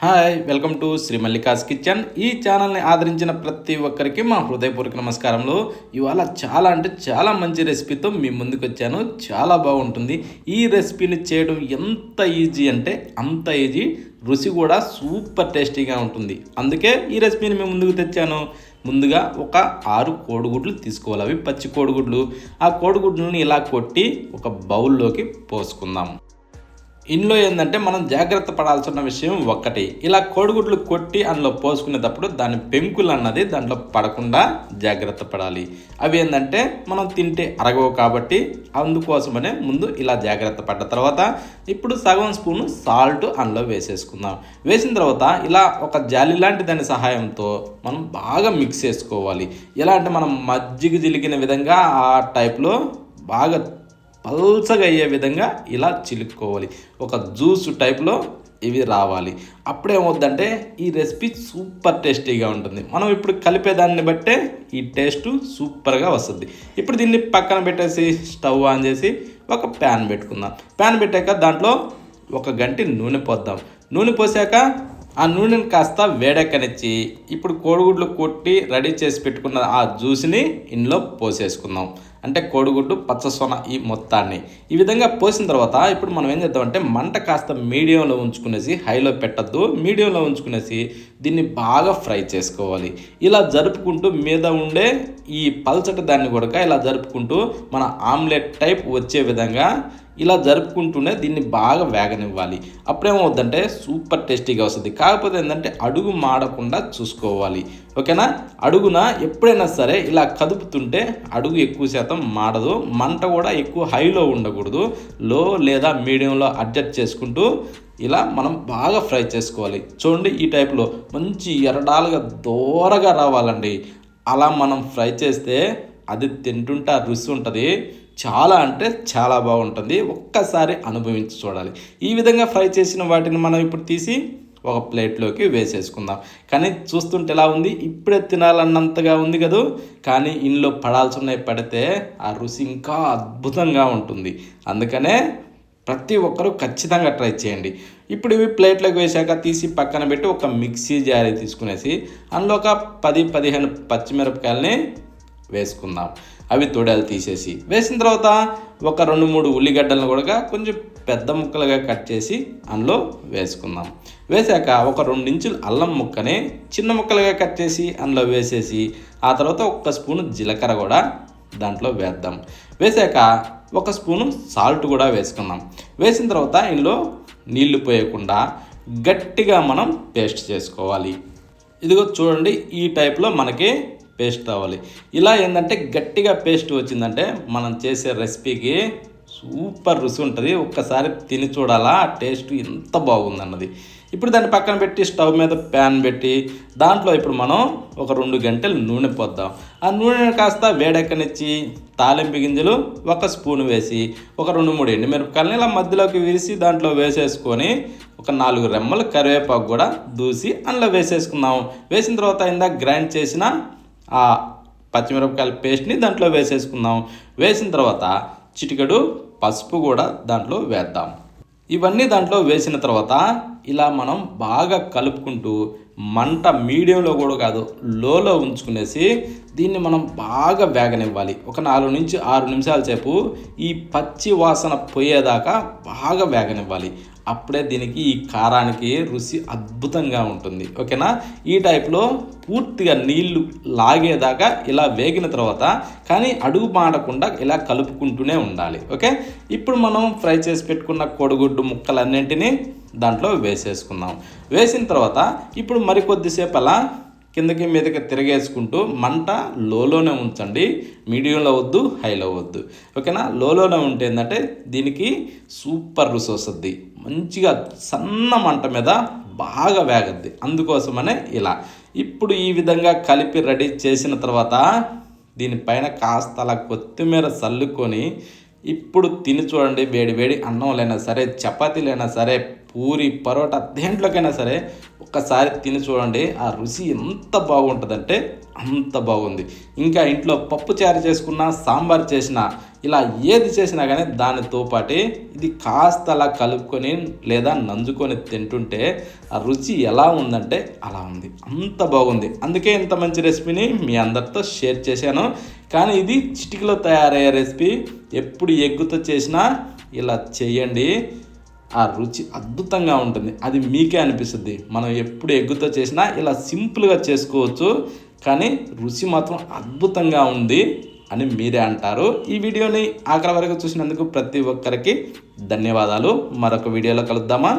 Hi welcome to Shri Mallika's kitchen. ఈ ఛానల్ని ఆదరించిన ప్రతి ఒక్కరికి మా హృదయపూర్వక నమస్కారములు. ఇవాళ చాలా మంచి రెసిపీతో మీ ముందుకు వచ్చాను. చాలా బాగుంటుంది. ఈ రెసిపీని చేయడం ఎంత ఈజీ అంటే అంత ఈజీ, రుచి కూడా సూపర్ టేస్టీగా ఉంటుంది. అందుకే ఈ రెసిపీని మీ ముందుకు తెచ్చాను. ముందుగా ఒక 6 కోడిగుడ్లు తీసుకోవాలి. అవి పచ్చి కోడిగుడ్లు. ఆ కోడిగుడ్లను ఇలా కొట్టి ఒక బౌల్లోకి పోసుకుందాం. ఇందులో ఏంటంటే మనం జాగ్రత్త పడాల్సిన విషయం ఒక్కటి, ఇలా కోడిగుడ్లు కొట్టి అందులో పోసుకునేటప్పుడు దాని పెంకులు అన్నది దాంట్లో పడకుండా జాగ్రత్త పడాలి. అవి ఏంటంటే మనం తింటే అరగవు కాబట్టి అందుకోసమనే ముందు ఇలా జాగ్రత్త పడ్డ తర్వాత ఇప్పుడు సగం స్పూను సాల్ట్ అందులో వేసేసుకుందాం. వేసిన తర్వాత ఇలా ఒక జాలి లాంటి దాని సహాయంతో మనం బాగా మిక్స్ చేసుకోవాలి. ఎలా అంటే మనం మజ్జిగ జిలికిన విధంగా ఆ టైప్లో బాగా పల్చగా అయ్యే విధంగా ఇలా చిలుక్కోవాలి. ఒక జ్యూస్ టైప్లో ఇవి రావాలి. అప్పుడేమవుద్దంటే ఈ రెసిపీ సూపర్ టేస్టీగా ఉంటుంది. మనం ఇప్పుడు కలిపేదాన్ని బట్టే ఈ టేస్ట్ సూపర్గా వస్తుంది. ఇప్పుడు దీన్ని పక్కన పెట్టేసి స్టవ్ ఆన్ చేసి ఒక ప్యాన్ పెట్టుకుందాం. ప్యాన్ పెట్టాక దాంట్లో 1 గంటి నూనె పోద్దాం. నూనె పోసాక ఆ నూనెని కాస్త వేడెక్కనిచ్చి ఇప్పుడు కోడిగుడ్లు కొట్టి రెడీ చేసి పెట్టుకున్న ఆ జ్యూస్ని ఇందులో పోసేసుకుందాం. అంటే కోడిగుడ్డు పచ్చసొన ఈ మొత్తాన్ని ఈ విధంగా పోసిన తర్వాత ఇప్పుడు మనం ఏం చేద్దామంటే మంట కాస్త మీడియంలో ఉంచుకునేసి, హైలో పెట్టద్దు, మీడియంలో ఉంచుకునేసి దీన్ని బాగా ఫ్రై చేసుకోవాలి. ఇలా జరుపుకుంటూ మీద ఉండే ఈ పల్చటి దాన్ని కూడా ఇలా జరుపుకుంటూ మన ఆమ్లెట్ టైప్ వచ్చే విధంగా ఇలా జరుపుకుంటూనే దీన్ని బాగా వేగనివ్వాలి. అప్పుడేమవుద్దంటే సూపర్ టేస్టీగా వస్తుంది. కాకపోతే ఏంటంటే అడుగు మాడకుండా చూసుకోవాలి. ఓకేనా? అడుగున ఎప్పుడైనా సరే ఇలా కదుపుతుంటే అడుగు ఎక్కువ శాతం మాడదు. మంట కూడా ఎక్కువ హైలో ఉండకూడదు, లో లేదా మీడియంలో అడ్జస్ట్ చేసుకుంటూ ఇలా మనం బాగా ఫ్రై చేసుకోవాలి. చూడండి, ఈ టైప్లో మంచి ఎర్రడాలుగా దోరగా రావాలండి. అలా మనం ఫ్రై చేస్తే అది తింటుంటే ఆ రుచి ఉంటుంది. చాలా అంటే చాలా బాగుంటుంది. ఒక్కసారి అనుభవించి చూడాలి. ఈ విధంగా ఫ్రై చేసిన వాటిని మనం ఇప్పుడు తీసి ఒక ప్లేట్లోకి వేసేసుకుందాం. కానీ చూస్తుంటే ఎలా ఉంది, ఇప్పుడే తినాలన్నంతగా ఉంది కదా. కానీ ఇందులో పడాల్సి పడితే ఆ రుచి ఇంకా అద్భుతంగా ఉంటుంది. అందుకనే ప్రతి ఒక్కరూ ఖచ్చితంగా ట్రై చేయండి. ఇప్పుడు ఇవి ప్లేట్లోకి వేసాక తీసి పక్కన పెట్టి ఒక మిక్సీ జారీ తీసుకునేసి అందులో ఒక 10-15 పచ్చిమిరపకాయలని వేసుకుందాం. అవి తొడలు తీసేసి వేసిన తర్వాత ఒక 2-3 ఉల్లిగడ్డలను కూడా కొంచెం పెద్ద ముక్కలుగా కట్ చేసి అందులో వేసుకుందాం. వేసాక ఒక 2 ఇంచుల అల్లం ముక్కని చిన్న ముక్కలుగా కట్ చేసి అందులో వేసేసి ఆ తర్వాత 1 స్పూను జీలకర్ర కూడా దాంట్లో వేద్దాం. వేసాక 1 స్పూను సాల్ట్ కూడా వేసుకుందాం. వేసిన తర్వాత ఇందులో నీళ్లు పోయకుండా గట్టిగా మనం పేస్ట్ చేసుకోవాలి. ఇదిగో చూడండి, ఈ టైప్లో మనకి పేస్ట్ రావాలి. ఇలా ఏంటంటే గట్టిగా పేస్ట్ వచ్చిందంటే మనం చేసే రెసిపీకి సూపర్ రుచి ఉంటుంది. ఒక్కసారి తిని చూడాలా టేస్ట్ ఎంత బాగుందన్నది. ఇప్పుడు దాన్ని పక్కన పెట్టి స్టవ్ మీద ప్యాన్ పెట్టి దాంట్లో ఇప్పుడు మనం ఒక 2 గంటలు నూనె పోద్దాం. ఆ నూనెని కాస్త వేడెక్కనిచ్చి తాలింపు గింజలు 1 స్పూన్ వేసి ఒక 2-3 ఎండుమిరపకాయలని ఇలా మధ్యలోకి విరిసి దాంట్లో వేసేసుకొని ఒక 4 రెమ్మలు కరివేపాకు కూడా దూసి అందులో వేసేసుకుందాం. వేసిన తర్వాత ఇందాక గ్రైండ్ చేసిన ఆ పచ్చిమిరపకాయల పేస్ట్ని దాంట్లో వేసేసుకుందాం. వేసిన తర్వాత చిటికెడు పసుపు కూడా దాంట్లో వేద్దాం. ఇవన్నీ దాంట్లో వేసిన తర్వాత ఇలా మనం బాగా కలుపుకుంటూ మంట మీడియంలో కూడా కాదు, లోలో ఉంచుకునేసి దీన్ని మనం బాగా వేగనివ్వాలి. ఒక 4-6 నిమిషాల సేపు ఈ పచ్చి వాసన పోయేదాకా బాగా వేగనివ్వాలి. అప్పుడే దీనికి ఈ కారానికి రుచి అద్భుతంగా ఉంటుంది. ఓకేనా? ఈ టైప్లో పూర్తిగా నీళ్లు లాగేదాకా ఇలా వేగిన తర్వాత కానీ అడుగు మాడకుండా ఇలా కలుపుకుంటూనే ఉండాలి. ఓకే? ఇప్పుడు మనం ఫ్రై చేసి పెట్టుకున్న కోడిగుడ్డు ముక్కలన్నింటినీ దాంట్లో వేసేసుకుందాం. వేసిన తర్వాత ఇప్పుడు మరికొద్దిసేపు అలా కిందకి మీదకి తిరగేసుకుంటూ మంట లోలోనే ఉంచండి. మీడియంలో వద్దు, హైలో వద్దు. ఓకేనా? లోలోనే ఉంటే ఏంటంటే దీనికి సూపర్ రుచి వస్తుంది. మంచిగా సన్న మంట మీద బాగా వేగద్ది. అందుకోసమనే ఇలా ఇప్పుడు ఈ విధంగా కలిపి రెడీ చేసిన తర్వాత దీనిపైన కాస్త అలా కొత్తిమీర చల్లుకొని ఇప్పుడు తిని చూడండి. వేడి వేడి అన్నంలైనా సరే, చపాతీలైనా సరే, పూరి, పరోటా దేంట్లోకైనా సరే ఒక్కసారి తిని చూడండి, ఆ రుచి ఎంత బాగుంటుందంటే అంత బాగుంది. ఇంకా ఇంట్లో పప్పు చారు చేసుకున్నా, సాంబార్ చేసినా, ఇలా ఏది చేసినా కానీ దానితో పాటే ఇది కాస్త అలా కలుపుకొని లేదా నంజుకొని తింటుంటే ఆ రుచి ఎలా ఉందంటే అలా ఉంది, అంత బాగుంది. అందుకే ఇంత మంచి రెసిపీని మీ అందరితో షేర్ చేశాను. కానీ ఇది చిటికలో తయారయ్యే రెసిపీ. ఎప్పుడు ఎగ్గుతో చేసినా ఇలా చేయండి, ఆ రుచి అద్భుతంగా ఉంటుంది. అది మీకే అనిపిస్తుంది. మనం ఎప్పుడు ఎగ్గుతో చేసినా ఇలా సింపుల్గా చేసుకోవచ్చు, కానీ రుచి మాత్రం అద్భుతంగా ఉంది అని మీరే అంటారు. ఈ వీడియోని ఆఖరి వరకు చూసినందుకు ప్రతి ఒక్కరికి ధన్యవాదాలు. మరొక వీడియోలో కలుద్దామా?